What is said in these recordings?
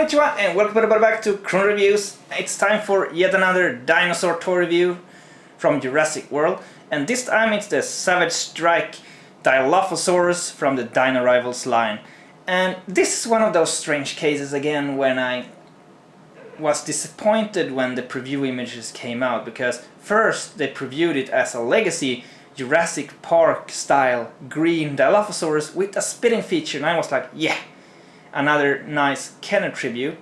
Konnichiwa and welcome back to Chrono Reviews. It's time for yet another dinosaur toy review from Jurassic World, and this time it's the Savage Strike Dilophosaurus from the Dino Rivals line. And this is one of those strange cases again when I was disappointed when the preview images came out, because first they previewed it as a legacy Jurassic Park style green Dilophosaurus with a spitting feature, and I was like, yeah, another nice Kenneth tribute.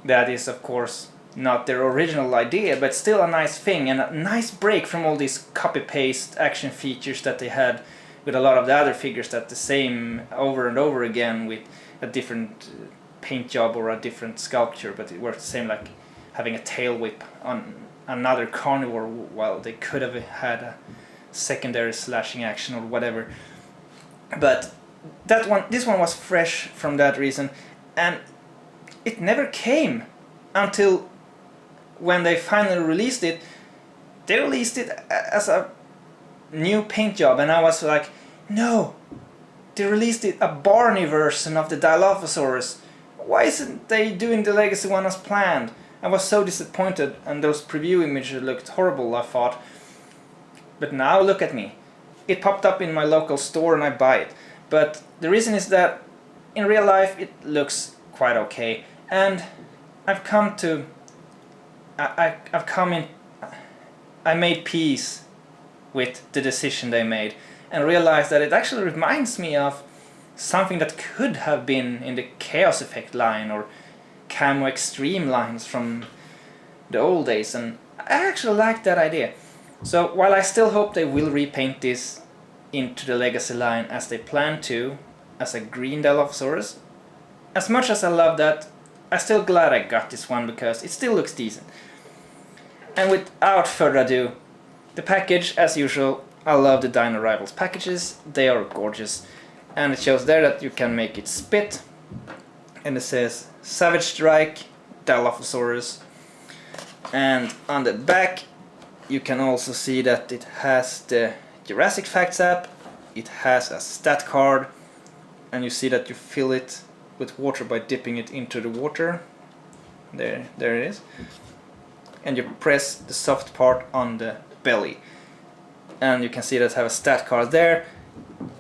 That is of course not their original idea, but still a nice thing and a nice break from all these copy-paste action features that they had with a lot of the other figures, that the same over and over again with a different paint job or a different sculpture, but it worked the same, like having a tail whip on another carnivore while they could have had a secondary slashing action or whatever. But this one was fresh from that reason, and it never came until when they finally released it. They released it as a new paint job, and I was like, no, they released it a Barney version of the Dilophosaurus. Why isn't they doing the legacy one as planned? I was so disappointed, and those preview images looked horrible, I thought. But now look at me. It popped up in my local store and I buy it. But the reason is that in real life it looks quite okay, and I made peace with the decision they made and realized that it actually reminds me of something that could have been in the Chaos Effect line or Camo Extreme lines from the old days, and I actually like that idea. So while I still hope they will repaint this into the legacy line as they plan to, as a green Dilophosaurus, as much as I love that, I'm still glad I got this one because it still looks decent. And without further ado, the package, as usual. I love the Dino Rivals packages, they are gorgeous. And it shows there that you can make it spit, and it says Savage Strike Dilophosaurus. And on the back you can also see that it has the Jurassic Facts app, it has a stat card, and you see that you fill it with water by dipping it into the water. There it is. And you press the soft part on the belly. And you can see that I have a stat card there,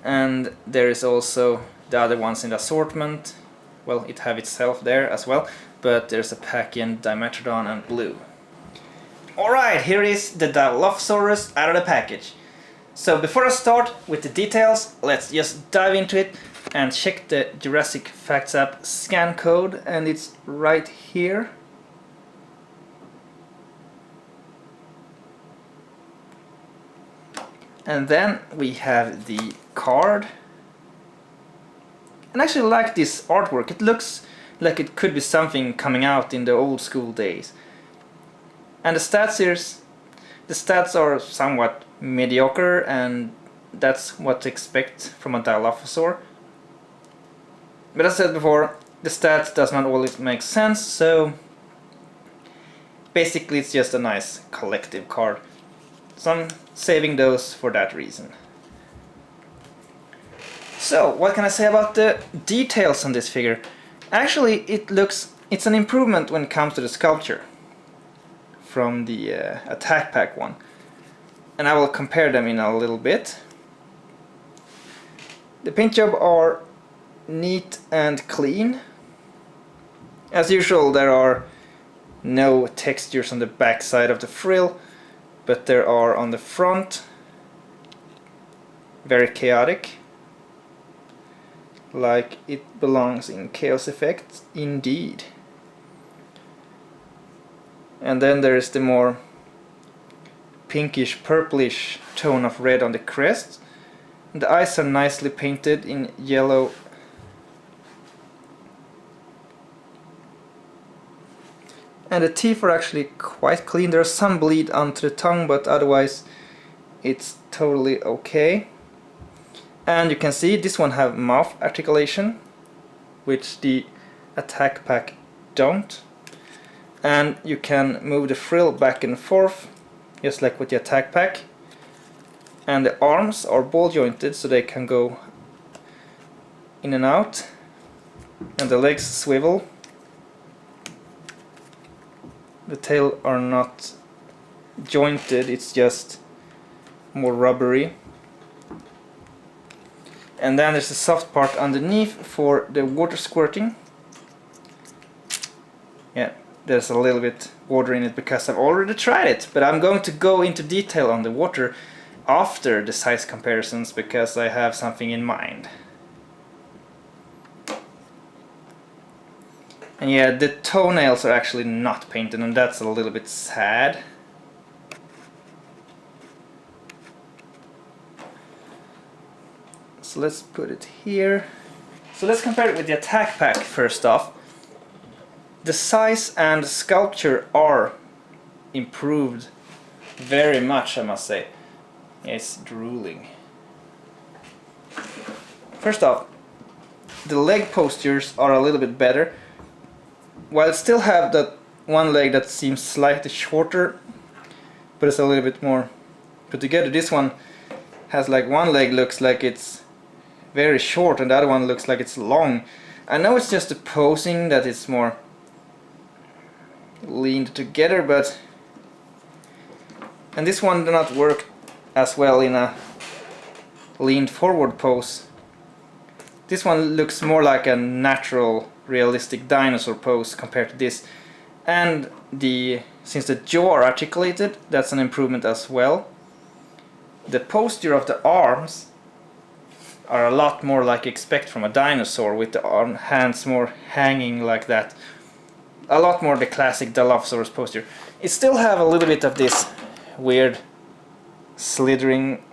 and there is also the other ones in the assortment. Well, it have itself there as well, but there's a pack in Dimetrodon and blue. Alright, here is the Dilophosaurus out of the package. So before I start with the details, let's just dive into it and check the Jurassic Facts app scan code, and it's right here. And then we have the card. And I actually like this artwork. It looks like it could be something coming out in the old school days. And the stats are somewhat mediocre, and that's what to expect from a Dilophosaur. But as I said before, the stats does not always make sense, so basically it's just a nice collective card. So I'm saving those for that reason. So what can I say about the details on this figure? Actually, it's an improvement when it comes to the sculpture from the Attack Pack one, and I will compare them in a little bit. The paint job are neat and clean. As usual, there are no textures on the back side of the frill, but there are on the front. Very chaotic, like it belongs in Chaos Effect indeed. And then there is the more pinkish purplish tone of red on the crest. And the eyes are nicely painted in yellow. And the teeth are actually quite clean. There's some bleed onto the tongue, but otherwise it's totally okay. And you can see this one have mouth articulation, which the Attack Pack don't. And you can move the frill back and forth, just like with the Attack Pack. And the arms are ball jointed, so they can go in and out. And the legs swivel. The tail are not jointed, it's just more rubbery. And then there's a soft part underneath for the water squirting. Yeah, there's a little bit water in it because I've already tried it, but I'm going to go into detail on the water after the size comparisons because I have something in mind. And yeah, the toenails are actually not painted, and that's a little bit sad. So let's put it here. So let's compare it with the attack pack first off. The size and sculpture are improved very much, I must say. It's drooling. First off, the leg postures are a little bit better. While it still have that one leg that seems slightly shorter, but it's a little bit more put together. This one has like one leg looks like it's very short and the other one looks like it's long. I know it's just the posing that it's more leaned together, but and this one does not work as well in a leaned forward pose. This one looks more like a natural realistic dinosaur pose compared to this, and since the jaw are articulated, that's an improvement as well. The posture of the arms are a lot more like you expect from a dinosaur, with the hands more hanging like that. A lot more the classic Dilophosaurus posture. It still have a little bit of this weird slithering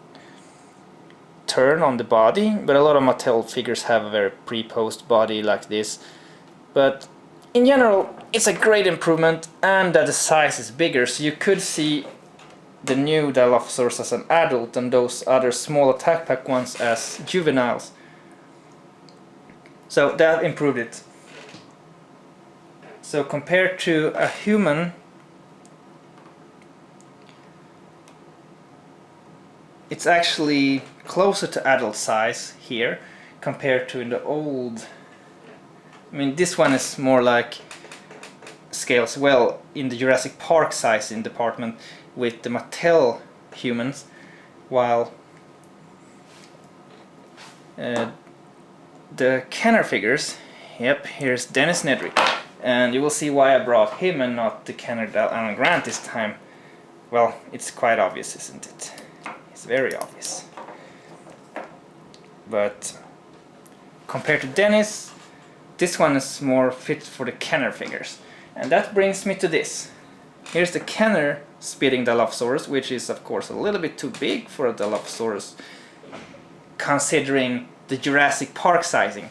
turn on the body, but a lot of Mattel figures have a very pre-posed body like this. But in general, it's a great improvement, and that the size is bigger, so you could see the new Dilophosaurus as an adult and those other small attack pack ones as juveniles. So that improved it. So compared to a human, it's actually closer to adult size here compared to in the old. I mean, this one is more like scales well in the Jurassic Park sizing department with the Mattel humans, while the Kenner figures, yep, here's Dennis Nedry, and you will see why I brought him and not the Kenner Alan Grant this time. Well, it's quite obvious, isn't it? It's very obvious. But compared to Dennis, this one is more fit for the Kenner figures. And that brings me to this. Here's the Kenner spitting Dilophosaurus, which is of course a little bit too big for a Dilophosaurus considering the Jurassic Park sizing,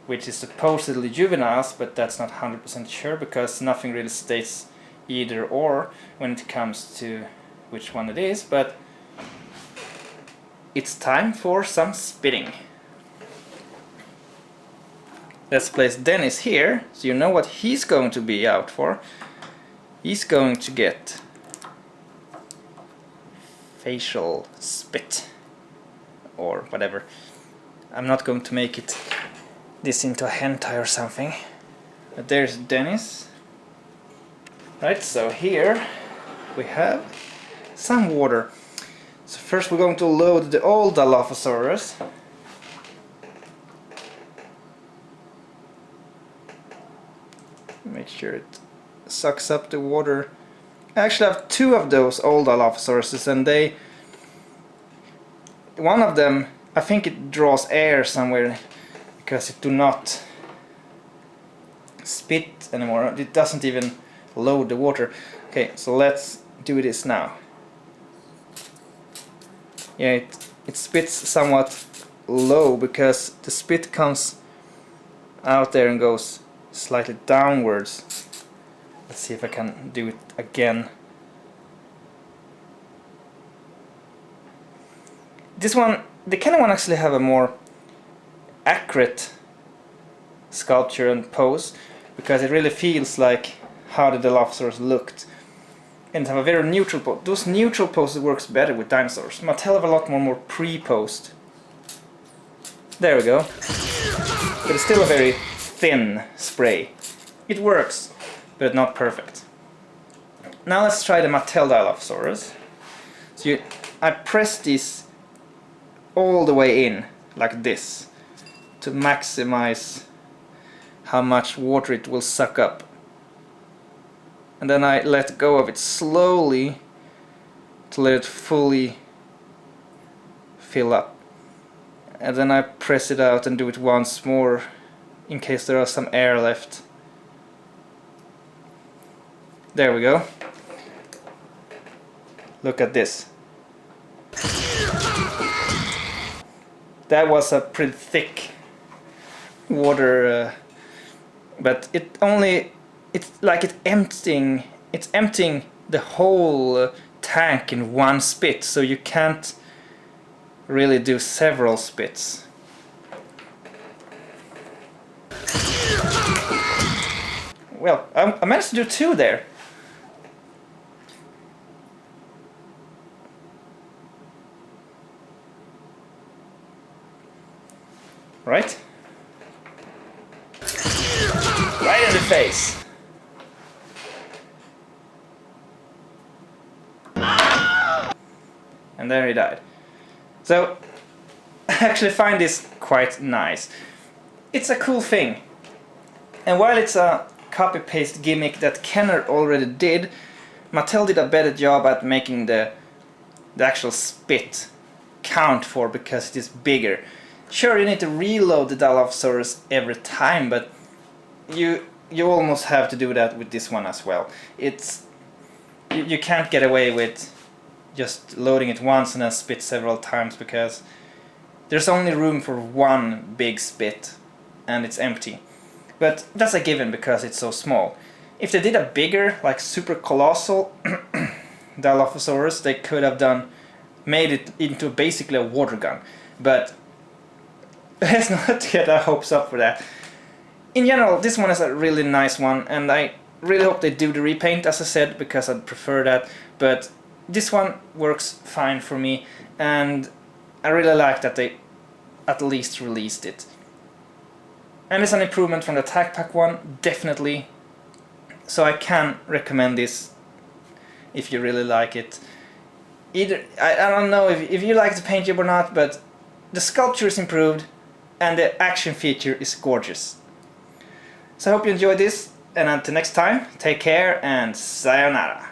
which is supposedly juveniles, but that's not 100% sure because nothing really states either or when it comes to which one it is. But it's time for some spitting. Let's place Dennis here, so you know what he's going to be out for. He's going to get facial spit, or whatever. I'm not going to make this into a hentai or something. But there's Dennis. Right, so here we have some water. So first we're going to load the old Dilophosaurus. Make sure it sucks up the water. I actually have two of those old Dilophosauruses, and one of them, I think it draws air somewhere because it do not spit anymore. It doesn't even load the water. Okay, so let's do this now. Yeah, it spits somewhat low because the spit comes out there and goes slightly downwards. Let's see if I can do it again. This one, the Kenner one actually have a more accurate sculpture and pose because it really feels like how the Dilophosaurus looked. And have a very neutral pose. Those neutral poses works better with dinosaurs. Mattel have a lot more pre-posed. There we go. But it's still a very thin spray. It works, but not perfect. now let's try the Mattel Dilophosaurus. So I press this all the way in, like this, to maximize how much water it will suck up. And then I let go of it slowly to let it fully fill up. And then I press it out and do it once more in case there are some air left. There we go. Look at this. That was a pretty thick water, but it's like it's emptying the whole tank in one spit, so you can't really do several spits. Well, I managed to do 2 there. Right? Right in the face. And there he died. So, I actually find this quite nice. It's a cool thing. And while it's a copy-paste gimmick that Kenner already did, Mattel did a better job at making the actual spit count for, because it is bigger. Sure, you need to reload the Dilophosaurus every time, but you almost have to do that with this one as well. You can't get away with just loading it once and then spit several times, because there's only room for one big spit and it's empty. But that's a given because it's so small. If they did a bigger, like super colossal Dilophosaurus, they could have made it into basically a water gun. But let's not get our hopes up for that. In general, this one is a really nice one, and I really hope they do the repaint, as I said, because I'd prefer that. But this one works fine for me, and I really like that they at least released it. And it's an improvement from the Attack Pack one, definitely. So I can recommend this if you really like it. I don't know if you like the paint job or not, but the sculpture is improved and the action feature is gorgeous. So I hope you enjoyed this, and until next time, take care and sayonara.